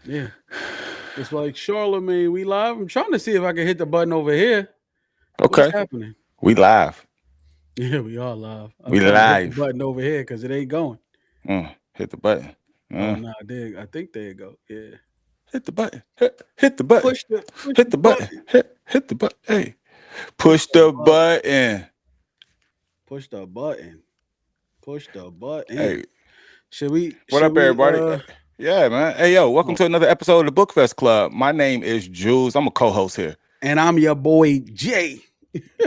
Yeah. It's like Charlemagne, we live. I'm trying to see if I can hit the button over here. What's Okay. happening? We live. Yeah, we are live. I'm We trying to hit the live. button over here because it ain't going. Hit the button. Oh Uh, no, there. I think there you go. Yeah. hit the button. Hit the button. Push Hit the the button. button. Hit the button. Hey. Push Push the the button. button. Push the button. Push the button. Hey. Should we? What Should up, we? everybody? Yeah, man. Hey, yo, welcome Oh, to another episode of the Bookfest Club. My name is Jules. I'm a co-host here. and I'm your boy Jay.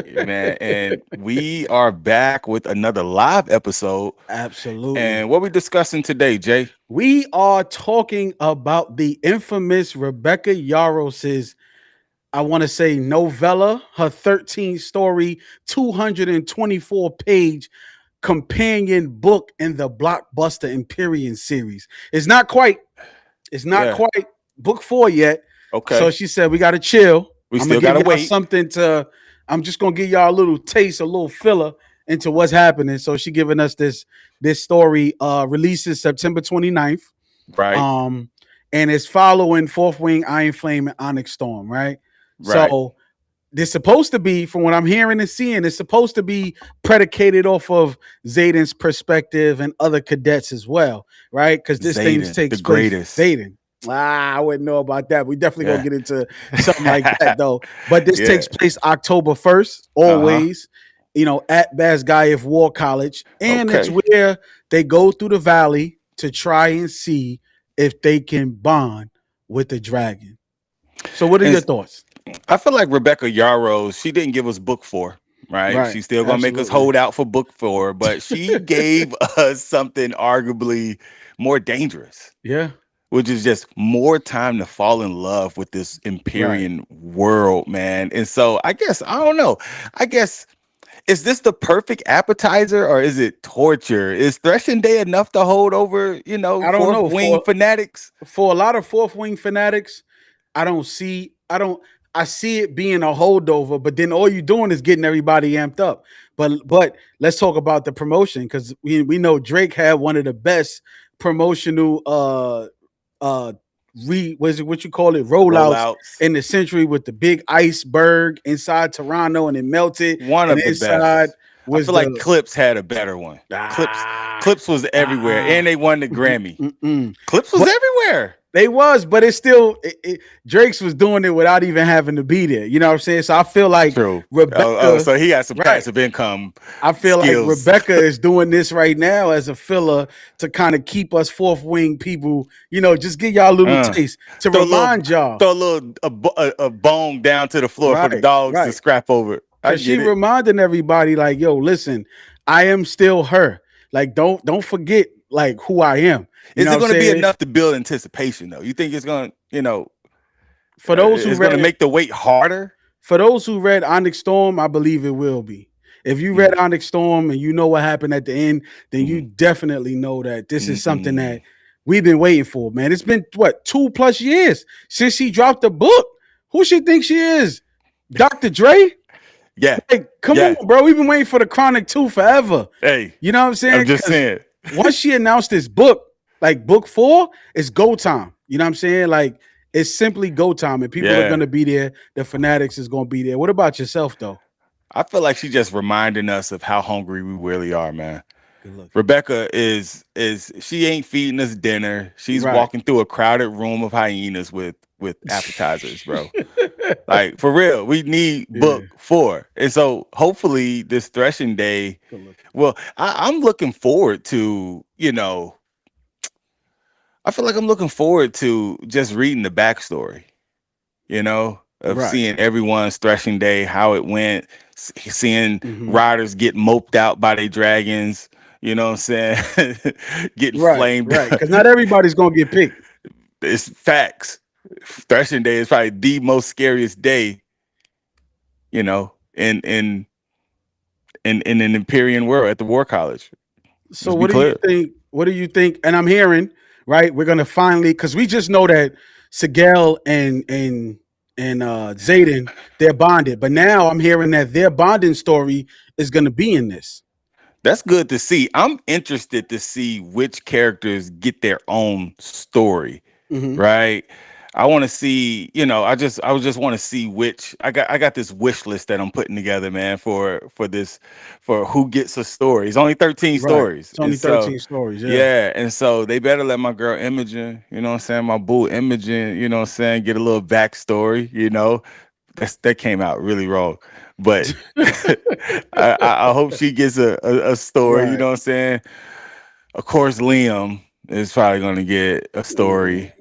Man, and we are back with another live episode. Absolutely. And what we discussing today, Jay? We are talking about the infamous Rebecca Yarros's, I want to say, novella, her 13 story, 224-page companion book in the blockbuster Empyrean series. It's not Yeah. quite book 4 yet. So Okay. she said we got to chill. We I'm gonna still give gotta y'all wait. something to. I'm just gonna give y'all a little taste, a little filler into what's happening. So she giving us this story. Releases September 29th. Right. Um, and it's following Fourth Wing, Iron Flame, and Onyx Storm. Right. Right. So they're supposed to be, from what I'm hearing and seeing, it's supposed to be predicated off of Zayden's perspective and other cadets as well, right? Because this thing Zayden, the takes place. greatest. Zayden. I wouldn't know about that. We definitely gonna Yeah. get into something like that though. But this Yeah. takes place October 1st, Uh-huh. always, at Basgayev War College. And it's Okay. where they go through the valley to try and see if they can bond with the dragon. So what are And your thoughts? I feel like Rebecca Yarros, she didn't give us book four, right? Right. She's still gonna make us Absolutely. hold out for book four, but she gave us something arguably more dangerous, Yeah. which is just more time to fall in love with this Right. Empyrean world, man. And so I guess I don't know. I guess is this the perfect appetizer or is it torture? Is Threshing Day enough to hold over, I don't fourth know. wing fanatics? For a lot of fourth wing fanatics, I see it being a holdover, but then all you're doing is getting everybody amped up. But let's talk about the promotion because we know Drake had one of the best promotional what is it, what you call it, rollouts Rollouts. in the century, with the big iceberg inside Toronto and it melted, One and of the inside best. I was feel like the Clips had a better one. Clips, ah Clips was everywhere, and ah they won the Grammy. mm-mm. Clips was But everywhere. they was, but it's still Drake's was doing it without even having to be there. You know what I'm saying? So I feel like True. Oh, Rebecca, so he got some right? passive income I feel like skills. Rebecca is doing this right now as a filler to kind of keep us fourth wing people, just give y'all a little uh, taste to throw a little, remind y'all. throw a little a bone down to the floor for the Right, dogs to right. scrap over. I Cause she get it. reminding everybody, like, yo, listen, I am still her. Like, don't forget like who I am. You know Is what it I'm going to be saying? enough to build anticipation though? You think it's going to, For those who it's going to read make the wait harder? For those who read Onyx Storm, I believe it will be. If you read Mm, Onyx Storm and you know what happened at the end, then you mm, definitely know that this is something mm. that we've been waiting for, man. It's been what, 2+ years since she dropped the book. Who she thinks she is? Dr. Dre? Yeah, Like, come yeah. on, bro. We've been waiting for the Chronic 2 forever. Hey, You know what I'm I'm saying? just Because saying. once she announced this book, like book 4, it's go time. You know what I'm saying? Like, it's simply go time, and people are Yeah. gonna be there. The fanatics is gonna be there. What about yourself, though? I feel like she just reminding us of how hungry we really are, man. Good looking. Rebecca is she ain't feeding us dinner. She's Right. walking through a crowded room of hyenas with appetizers, bro. Like for real, we need Yeah. book four. And so hopefully this threshing day, Good looking. well, I'm looking forward to, I feel like I'm looking forward to just reading the backstory, of Right. seeing everyone's threshing day, how it went, seeing Hmm. riders get moped out by their dragons, you know what I'm saying? Getting Right. flamed. Right. Because not everybody's gonna get picked. It's facts. Threshing day is probably the most scariest day, in an Empyrean world at the War College. So Let's be what do you clear. think? What do you think? And I'm hearing, right, we're gonna finally, because we just know that Sigel and Zayden, they're bonded. But now I'm hearing that their bonding story is gonna be in this. That's good to see. I'm interested to see which characters get their own story. Hmm. right? I want to see, I would just want to see which I got this wish list that I'm putting together, man, for this for who gets a story. It's only 13 Right. stories. It's And only so 13 stories. Yeah. yeah, and so they better let my girl Imogen, you know what I'm saying, my boo Imogen, you know what I'm saying, get a little backstory, that came out really wrong. But I hope she gets a story, you Right. know what I'm saying? Of course, Liam is probably gonna get a Ooh, story,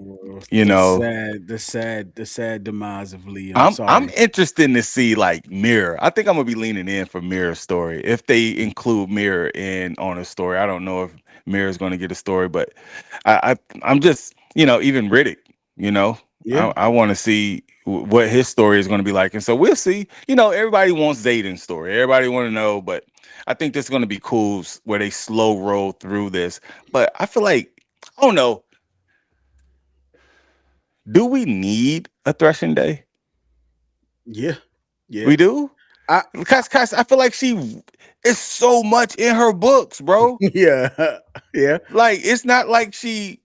you know. the sad demise of Liam. I'm Sorry. interested to see like Mirror. I think I'm gonna be leaning in for Mirror's story. If they include Mirror in on a story. I don't know if Mirror's gonna get a story, but I'm just, even Riddick, you know, Yeah. I want to see what his story is gonna be like. And so we'll see. Everybody wants Zayden's story. Everybody wanna know, but I think this is gonna be cool where they slow roll through this. But I feel like, I don't know, do we need a threshing day? Yeah. Yeah. We do? I Cause I feel like she is so much in her books, bro. yeah. Yeah. Like it's not like she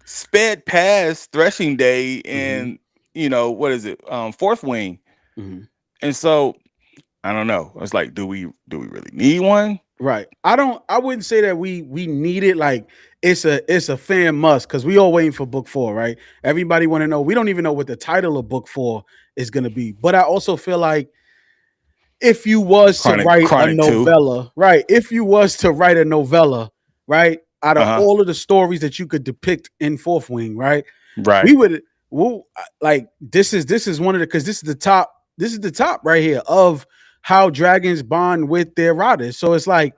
sped past Threshing Day Hmm. and what is it, Fourth Wing, Hmm. and so I don't know. It's like, do we really need one? Right. I wouldn't say that we need it like it's a fan must because we all waiting for book four, right? Everybody want to know. We don't even know what the title of book four is gonna be. But I also feel like if you was to write a Chronic two, novella, right? If you was to write a novella, right? Out of uh huh, all of the stories that you could depict in Fourth Wing, right? right, We would like this is one of the because this is the top right here of how dragons bond with their riders. So it's like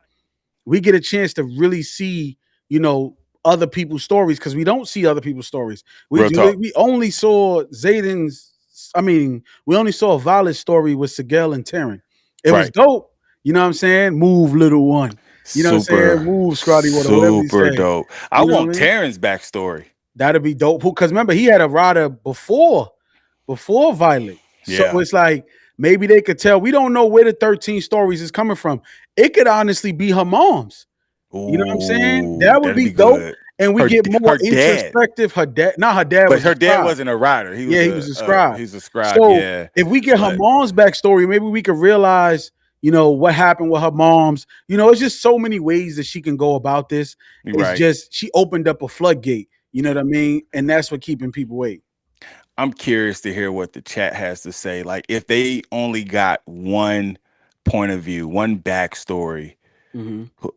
we get a chance to really see, you know, other people's stories because we don't see other people's stories. We real do. talk, We only saw Zayden's. I mean, we only saw Violet's story with Sigel and Terran. It was right. dope. You know what I'm saying? Move, little one. You know what I'm saying? Super, Move, Scotty Water, whatever you super say. dope. I You know what want I mean? Terran's backstory. That'd be dope. Because remember, he had a rider before Violet. So Yeah. it's like maybe they could tell. We don't know where the 13 stories is coming from. It could honestly be her mom's. You know what I'm saying? Ooh, That would that'd be be dope. good. And we Her get more her dad, introspective. Her dad, not her dad but was a her dad scribe. wasn't a writer. He was Yeah, he was a scribe. he's a scribe. So Yeah, if we get her but mom's backstory, maybe we could realize, you know, what happened with her mom's. You know, it's just so many ways that she can go about this. you're It's right. just she opened up a floodgate. You know what I mean? And that's what keeping people waiting. I'm curious to hear what the chat has to say. Like, if they only got one point of view, one backstory, Hmm. who,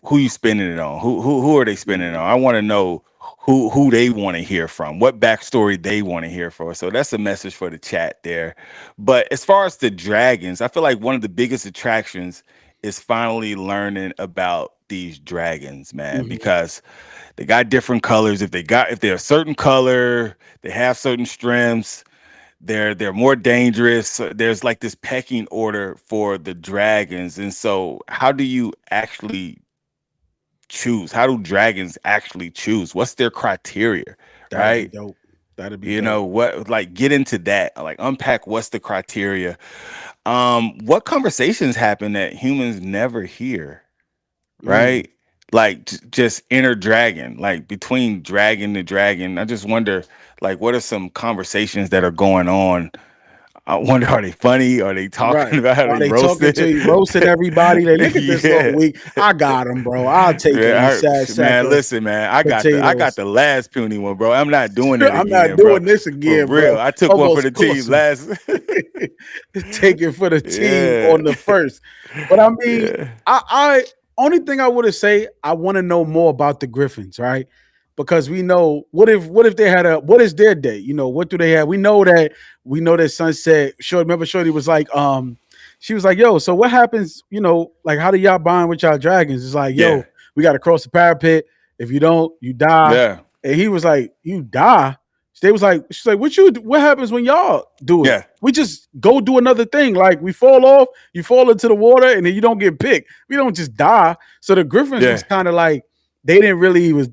who you spending it on? Who are they spending it on? I want to know who they want to hear from, what backstory they want to hear for. So that's a message for the chat there. But as far as the dragons, I feel like one of the biggest attractions is finally learning about these dragons, man, Hmm. because they got different colors. If they're a certain color, they have certain strengths. They're more dangerous. So there's like this pecking order for the dragons. And so how do you actually choose? How do dragons actually choose? What's their criteria? That'd be Right? dope. That'd be dope. What, like, get into that. Like, unpack what's the criteria. What conversations happen that humans never hear, Mm. right? Like, just inner dragon, like between dragon to dragon. I just wonder, like, what are some conversations that are going on? I wonder, are they funny? Are they Right. talking about how Are they they talking to roasted? you, roasting everybody? Like, look at this little Yeah. weak. I got him, bro. I'll take him, you Yeah, sad sack man, of listen, man. I got potatoes. the last puny one, bro. I'm not doing it I'm not again, bro. doing this For again, bro. real. I took one for Almost the team cost him. last. Take it for the team Yeah. on the first. But I mean, Yeah. I only thing I would have say, I want to know more about the Griffins, right? Because we know what if they had what is their day? You know, what do they have? We know that Sunset. Shorty, remember Shorty was like, she was like, yo, so what happens? You know, like how do y'all bond with y'all dragons? It's like, Yeah. yo, we got to cross the parapet. If you don't, you die. Yeah. And he was like, you die. They was like, she's like, what happens when y'all do it? Yeah. We just go do another thing. Like we fall off, you fall into the water, and then you don't get picked. We don't just die. So the Griffins was Yeah. kind of like they didn't really As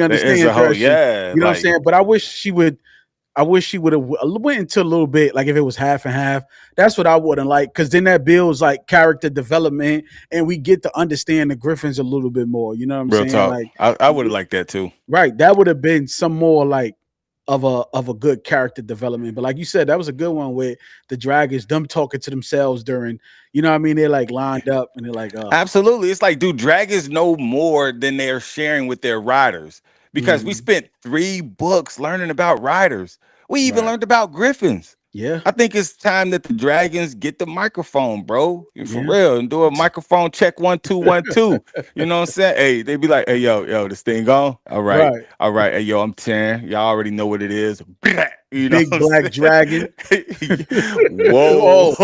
understand a whole, threshing. yeah. You know what I'm Like, saying? But I wish she would have went into a little bit, like if it was half and half. That's what I wouldn't like, because then that builds like character development, and we get to understand the Griffins a little bit more. You know what I'm real saying? talk. Like, I would have liked that too. right, that would have been some more like of a good character development. But like you said, that was a good one with the dragons, them talking to themselves during, you know what I mean? They're like lined up and they're like, Absolutely. It's like, do dragons know more than they're sharing with their riders? Because we mhm, spent 3 books learning about riders. We even right. learned about griffins. Yeah. I think it's time that the dragons get the microphone, bro. For Yeah. real. And do a microphone check 1 2 1 2. You know what I'm saying? Hey, they be like, hey, yo, this thing on? All right. Right. All right. Hey, yo, I'm 10. Y'all already know what it is. You know Big what black I'm dragon. saying? Whoa.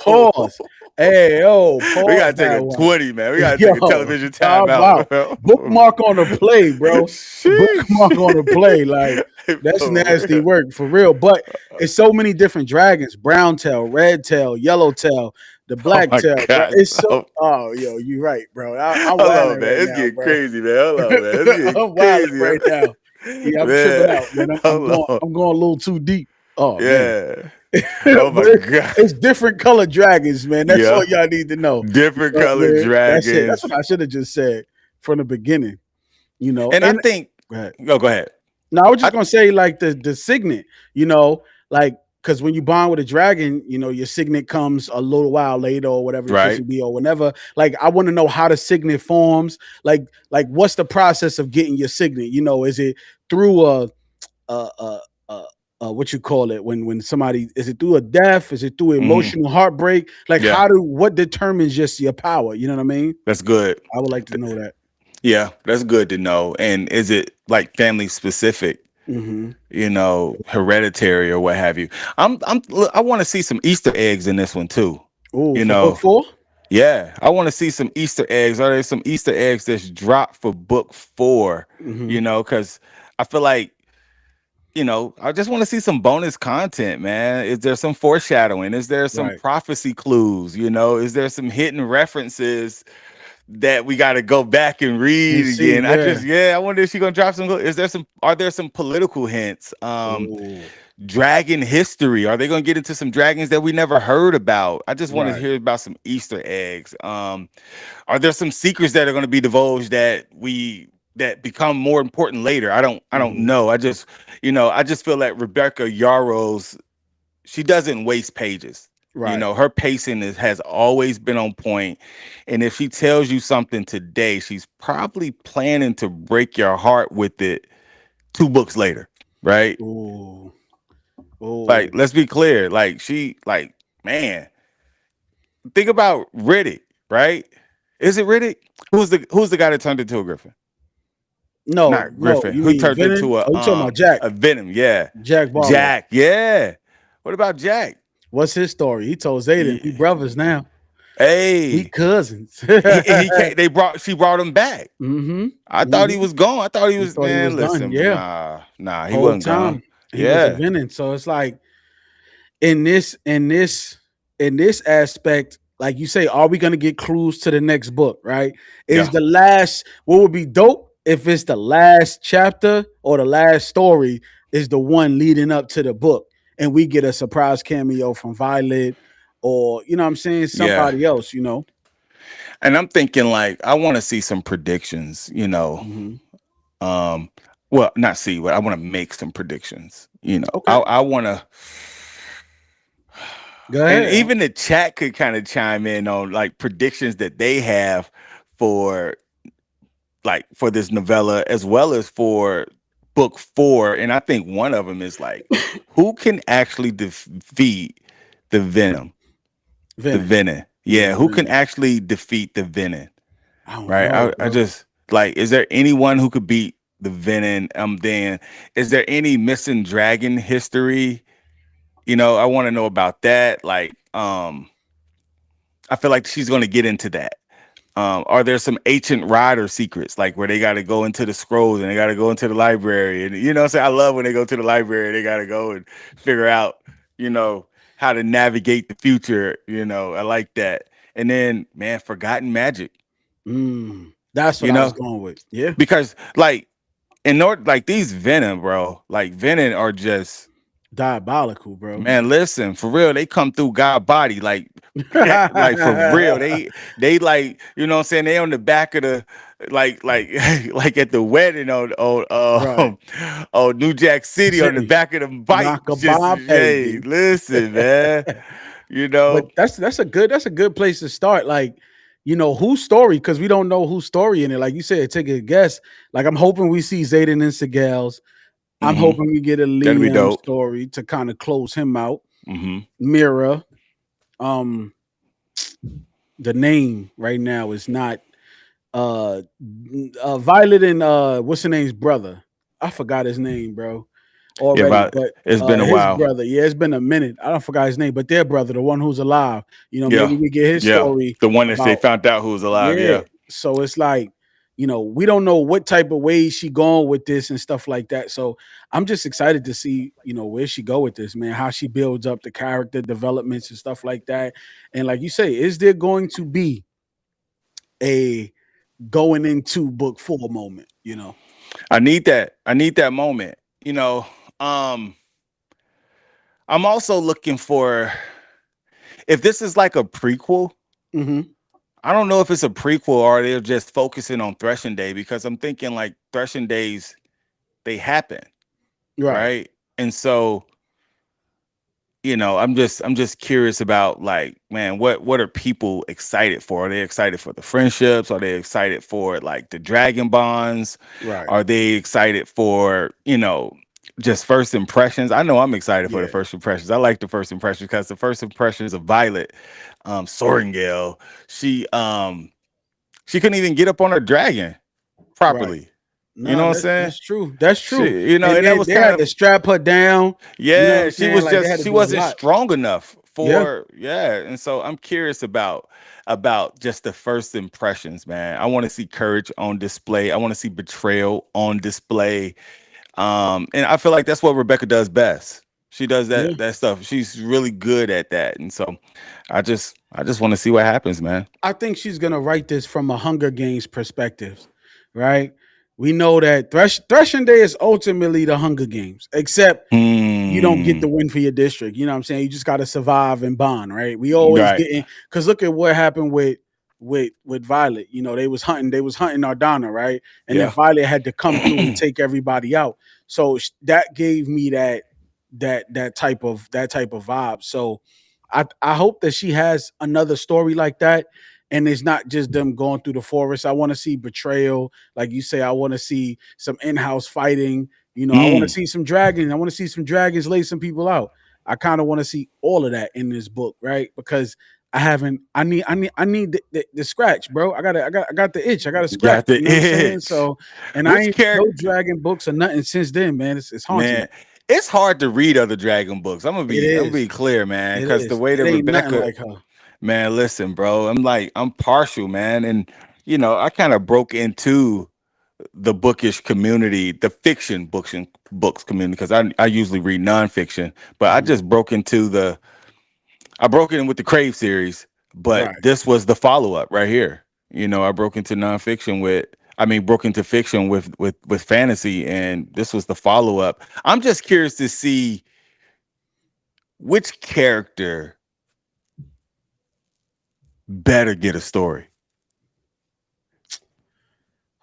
Oh, pause. Hey, oh, We pause gotta take that a one. 20, man. We gotta take a Yo, television how timeout. about bookmark on the play, bro? Sheesh. Bookmark on the play. Like, that's For nasty real. work for real. But it's so many different dragons: brown tail, red tail, yellow tail, the Oh black my tail, bro. God. It's so. Oh, Oh, yo, you right, bro. I'm hold on, wilding man. right It's now, getting bro. crazy, man. Hold on, man. It's getting I'm wilding crazy. right now. Yeah, I'm tripping Man, out, man. I'm hold going. on. I'm going a little too deep. Oh man. Yeah. Oh But my God. it's different colored dragons, man. That's all Yeah. y'all need to know. You Different know what I colored mean? That's it. That's dragons. what I should have just said from the beginning. And I And think, go ahead. oh, go ahead. No, I was just I gonna say like the signet, like because when you bond with a dragon, your signet comes a little while later or whatever the case right. may be, or whenever. Like I want to know how the signet forms. Like what's the process of getting your signet? Is it through a, a, what you call it when somebody, is it through a death, is it through Hmm. emotional heartbreak, like Yeah, what determines just your power, you know what I mean? that's good. I would like to know that. Yeah, that's good to know. And is it like family specific? Hmm. Hereditary or what have you. Look, I want to see some Easter eggs in this one too. Oh, You for book know, 4. yeah, I want to see some Easter eggs. Are there some Easter eggs that's dropped for book 4? Hmm. Because I feel like, I just want to see some bonus content, man. Is there some foreshadowing? Is there some Right. prophecy clues? Is there some hidden references that we got to go back and And read see, again? yeah. I wonder if she's gonna drop some. Are there some political hints? Oh, Dragon history. Are they gonna get into some dragons that we never heard about? I just want to right. hear about some Easter eggs. Are there some secrets that are gonna be divulged that become more important later? I don't Hmm. know. I just feel that Rebecca Yarros, she doesn't waste pages. Right. Her pacing has always been on point. And if she tells you something today, she's probably planning to break your heart with it 2 books later, right? Oh, oh, Like, let's be clear. Man, think about Riddick, right? Is it Riddick? Who's the guy that turned into a griffin? no, Not no, Griffin. you Who mean turned Venom? into Oh, you talking about Jack? a Venom? Yeah. Jack Barlow. Jack, yeah. What about Jack? What's his story? He told Zayden, we Yeah. brothers now. We Hey, cousins. he came, she brought him back. Hmm. I thought he Hmm. was gone. I thought he He was, thought he was man, done. listen, Yeah. nah, he Whole wasn't gone. time he was a Yeah. villain. So it's like in this aspect, like you say, are we gonna get clues to the next book, right? Is Yeah. the last what would be dope if it's the last chapter or the last story is the one leading up to the book and we get a surprise cameo from Violet or you know what I'm saying, Yeah. somebody else. And I'm thinking like I want to see some predictions. Hmm. Um, well, not see, but I want to make some predictions. I, Okay, I want to, go and ahead. even the chat could kind of chime in on like predictions that they have for for this novella as well as for book 4. And I think one of them is like, who can actually defeat the Venom? The Venom. Venom. Yeah, Yeah, the who can Venom. actually defeat the Venom? I don't Right. know, I bro. just like, is there anyone who could beat the Venom? Then is there any missing dragon history? I want to know about that. I feel like she's going to get into that. Are there some ancient rider secrets, like where they got to go into the scrolls and they got to go into the library? And what I'm saying, I love when they go to the library, they got to go and figure out, you know, how to navigate the future. I like that. And then, man, forgotten magic. That's what You I was know, going with. Yeah. because like in order, like these Venom, bro, like Venom are just. Diabolical, bro. Man, listen, for real, they come through God body like for real. They like, you know what I'm saying? They on the back of the like like at the wedding Right. on New Jack City on the City. back of the bike. Knock a Just Bob, hey, baby. listen, man. You But know, that's a good place to start. Like, whose story? Because we don't know whose story in it. Like you said, take a guess. Like I'm hoping we see Zayden and Segal's. I'm hmm hoping we get a that'll be Liam dope. story to kind of close him out. hmm Mira, um, the name right now is not uh, Violet and what's her name's brother. I forgot his name, bro. If Already, I, but it's been a his while. brother, yeah, it's been a minute. I don't forgot his name, but their brother, the one who's alive, maybe Yeah, we get his yeah. story The one that they about, found out who was alive. yeah. Yeah. So it's like, we don't know what type of ways she going with this and stuff like that. So I'm just excited to see, where she go with this, man, how she builds up the character developments and stuff like that. And like you say, is there going to be a going into book 4 moment? I need that. I need that moment. You know, um, I'm also looking for if this is like a prequel. Hmm. I don't know if it's a prequel or they're just focusing on Threshing Day because I'm thinking like Threshing Days they happen, Right. right? And so I'm just curious about like, man, what are people excited for? Are they excited for the friendships? Are they excited for like the dragon bonds? Right. Are they excited for, just first impressions? I know I'm excited for the Yeah. first impressions. I like the first impressions because the first impressions of Violet, Sorengale, she couldn't even get up on her dragon Right. properly. You know No, what I'm that's saying? that's true. That's true. And And that they was they kind had to of strap her down. You know what yeah, I'm saying? Like they had to she do a wasn't lot. strong enough Yeah. for yeah. And so I'm curious about just the first impressions, man. I want to see courage on display. I want to see betrayal on display. And I feel like that's what Rebecca does best. She does Yeah. that stuff. She's really good at that. And so I just want to see what happens, man. I think she's gonna write this from a Hunger Games perspective, right? We know that Threshing Day is ultimately the Hunger Games, except you don't get the Hmm. win for your district. You know what I'm saying? You just got to survive and bond, right? We always Right. getting because look at what happened with Violet. They was hunting Ardana, right? And then Yeah. Violet had to come through and take everybody out. So that gave me that type of vibe. So I hope that she has another story like that. And it's not just them going through the forest. I want to see betrayal. Like you say, I want to see some in-house fighting. I want to Mm. see some dragons. I want to see some dragons lay some people out. I kind of want to see all of that in this book, right? Because I haven't. I need the scratch, bro. I got the itch. I got to scratch. Got the You know what I'm saying? itch. So, and I Which ain't no character dragon books or nothing since then, man. It's haunting me. Man, it's hard to read other Dragon books. It I'm gonna is. be clear, man, It because the is. way It that ain't nothing Rebecca, like her. man, listen, bro, I'm partial, man, and I kind of broke into the bookish community, the fiction books community, because I usually read nonfiction, but Mhm. I broke in with the Crave series, but Right. this was the follow up right here. I broke into nonfiction broke into fiction with fantasy, and this was the follow up. I'm just curious to see which character better get a story.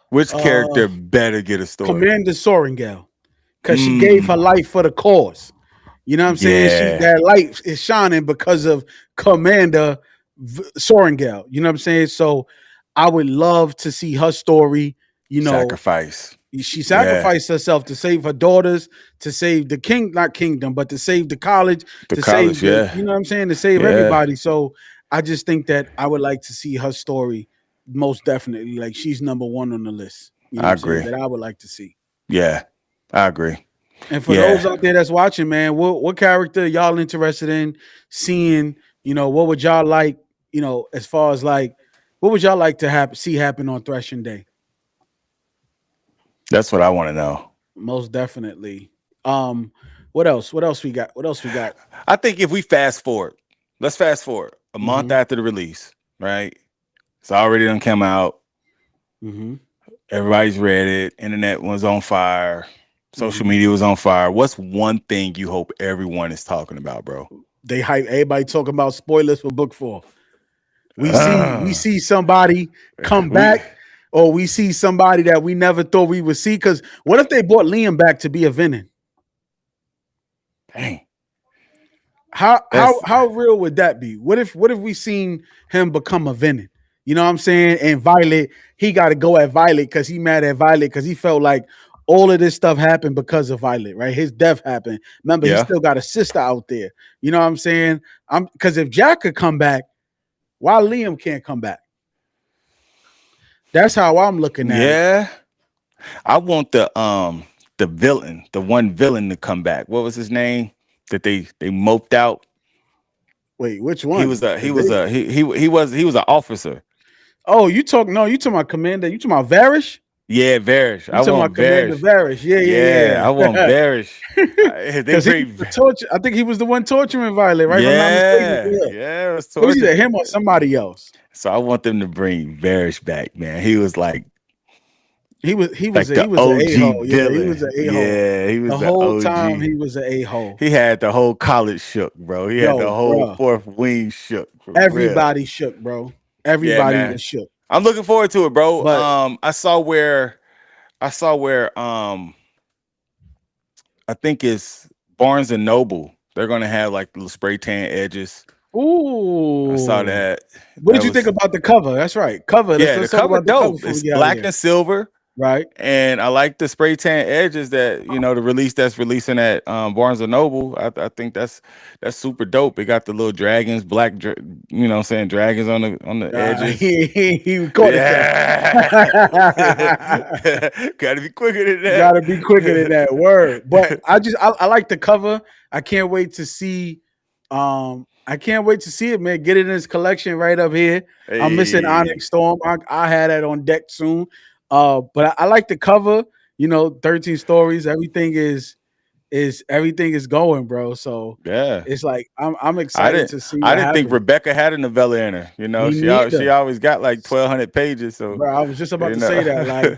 Which Uh, character better get a story? Commander Sorengale, because she gave her Mm, life for the cause. You know what I'm saying? yeah, That light is shining because of Commander Sorengale. You know what I'm saying? So I would love to see her story. You know, sacrifice. she Yeah, sacrificed herself to save her daughters, to save the not kingdom, but to save the college, the to save college. the, Yeah, you know what I'm saying, to save yeah, everybody. So I just think that I would like to see her story most definitely. Like she's number one on the list. You know what I I'm saying? agree. That I would like to see. Yeah, I agree. And for those Yeah, out there that's watching, man, what character y'all interested in seeing? What would y'all like? As far as like, what would y'all like to see happen on Threshing Day? that's what I want to know. Most definitely. Um, what else? What else we got? What else we got? I think if we fast forward, let's fast forward a month Mm-hmm. after the release, right? It's already done come out. Mm-hmm. Everybody's read it. Internet was on fire. Social media was on fire. What's one thing you hope everyone is talking about, bro? They hype everybody talking about spoilers for book 4. We Uh, see somebody come we back, or we see somebody that we never thought we would see. Because what if they brought Liam back to be a villain? dang. How how That's how real would that be? What if we seen him become a villain? You know what I'm saying? And Violet, he got to go at Violet because he mad at Violet because he felt like all of this stuff happened because of Violet, right? His death happened. Remember, he yeah. still got a sister out there. You know what I'm saying? I'm because if Jack could come back, why Liam can't come back? That's how I'm looking at it. Yeah. I want the villain, the one villain to come back. What was his name that they moped out? Wait, which He one? was a he 'Cause was they, a he was an officer. oh, you talking about Commander? You talking about Varish? Yeah, Varish. You I talking about want Commander Varish. Varish? Yeah, Yeah, I want yeah, Varish. yeah. They Because he was bring the torture. I think he was the one torturing Violet, right? If I'm not mistaken. yeah, Yeah. yeah, it was It was either torture. him or somebody else. So I want them to bring Varish back, man. He was like He the was an a OG hole. Yeah, he was villain. an a hole. Yeah, he The was the whole time OG. he was an a hole. He had the whole college shook, bro. He had the Yo, whole bro, fourth wing shook for real. everybody shook, bro. Yeah, Everybody man. was shook. I'm looking forward to it, bro. But I saw where I think it's Barnes and Noble. They're gonna have like little spray tan edges. I saw ooh, that. what That did you think was about the cover? That's right, cover. Let's yeah, the let's talk cover about the cover dope. before we It's get out of black here. and silver. Right? And I like the spray tan edges that the release that's releasing at Barnes and Noble. I think that's super dope. It got the little dragons, what I'm saying, dragons on the edges. He caught it though. Yeah, gotta be quicker than Got to be quicker than that. that word. But I like the cover. I can't wait to see. I can't wait to see it, man. Get it in his collection right up here. I'm missing Hey, Onyx Storm. I had that on deck soon. But I like the cover. 13 stories. Everything is going, bro. So yeah. it's like I'm I excited didn't to see I what didn't think happens. Rebecca had a novella in her. Me She neither. always got like 1,200 pages. So Bro, I was just about you to know. say that. Like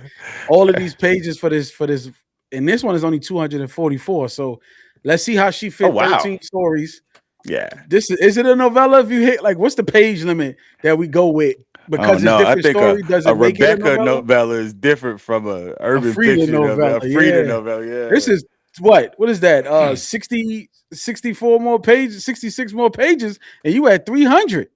all of these pages for this, and this one is only 244. So let's see how she Oh fit wow. 13 stories. Yeah. This is it a novella if you hit like what's the page limit that we go with? Oh Because it's no, I different think story, does a it make it a Rebecca novella? novella is different from a A urban Frida fiction novella, novella, a Frida yeah. novella. This Yeah. is what is that? 64 more pages, 66 more pages, and you at 300.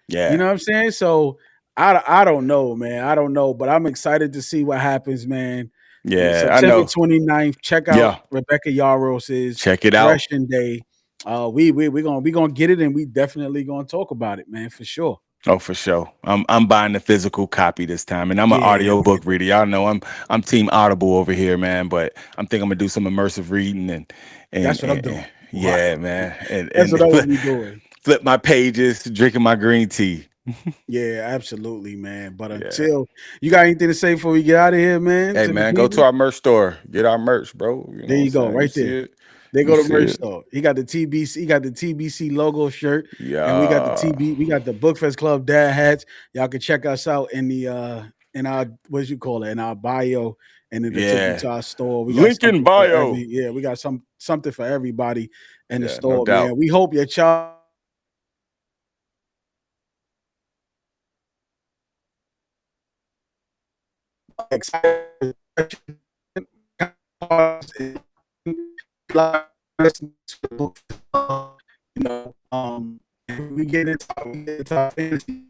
You Yeah. know what I'm saying? So I don't know, man. I don't know, but I'm excited to see what happens, man. Yeah. I September know. 29th. Check out Yeah. Rebecca Yarros' Check it out. Threshing Day. We gonna get it, and we definitely gonna talk about it, man, for sure. Oh, for sure. I'm buying the physical copy this time, and I'm an Yeah, audiobook reader. Y'all know I'm Team Audible over here, man. But I'm thinking I'm gonna do some immersive reading that's what I'm and doing. Right. yeah, man, That's and what I will be doing. flip my pages, drinking my green tea. Yeah, absolutely, man. But Yeah. until you got anything to say before we get out of here, man, Hey to the man, go to people, our merch store, get our merch, bro. You know there what I'm you go, saying? You right see there. it, They you go to see merch it. store. He got the TBC, he got the TBC logo shirt, and we got the Yeah, TB, we got the Bookfest Club dad hats. Y'all can check us out in our what you call it in our bio, and it'll take you yeah. to our store. We got Link in something for bio. we got something for everybody in the Yeah, no store, doubt. man. We hope your child excited. You know, we get into our fantasy.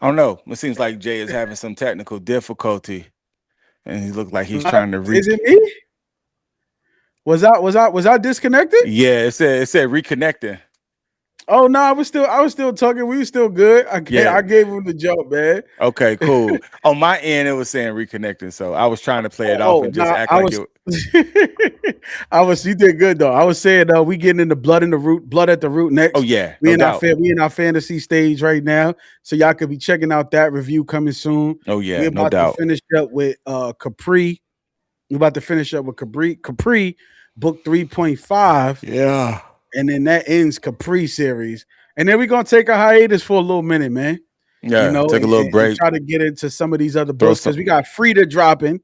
I don't know. It seems like Jay is having some technical difficulty, and he looked like he's trying to Is it me? Was I disconnected? Yeah, it said reconnecting. Oh no, I was still talking. We were still good. Yeah. I gave him the joke, man. Okay, cool. On my end, it was saying reconnecting, so I was trying to play it off Oh and just no, act I like was it. you did good though. I was saying we getting into blood in the root, blood at the root Oh next. yeah, We no in our doubt. we in our fantasy stage right now. So y'all could be checking out that review coming soon. Oh We're yeah, no about to doubt. finish up with Capri. We're about to finish up with Capri book 3.5. Yeah. And then that ends Capri series. And then we're gonna take a hiatus for a little minute, man. You Yeah, know, take a little and break. try to get into some of these other Throw books because some, we got Frida dropping,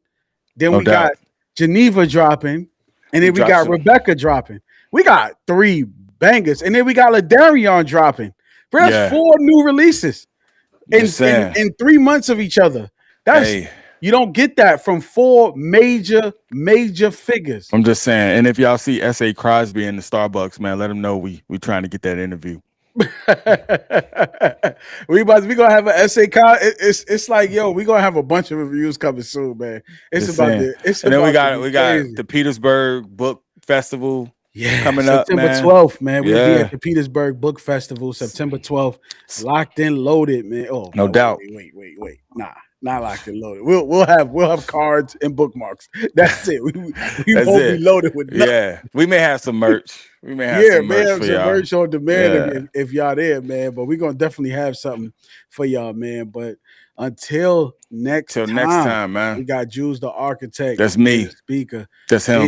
then no we got doubt. Geneva dropping, and We then we drop got some. Rebecca dropping. We got 3 bangers, and then we got Ladarion dropping. Bro, that's Yeah, 4 new releases just saying. in 3 months of each other. That's Hey, you don't get that from 4 major figures. I'm just saying. And if y'all see S.A. Crosby in the Starbucks, man, let him know we trying to get that interview. we gonna have an essay it's like, yo, we gonna have a bunch of reviews coming soon, man. Just saying. It's And then about to be we got crazy. the Petersburg Book Festival Yeah, coming up, September man. 12th, man. We'll be at Yeah, the Petersburg Book Festival, September 12th. Locked in, loaded, man. Oh no no, doubt. wait. Nah, not locked and loaded. We'll have cards and bookmarks. That's it. We That's won't be it. loaded with nothing. Yeah, we may have some merch. We may have Yeah, some merch man, for some y'all. merch on demand Yeah. if y'all there, man. But we're gonna definitely have something for y'all, man. But until next Till next time, time, we man. got Jules the Architect, That's the native me. speaker. That's him.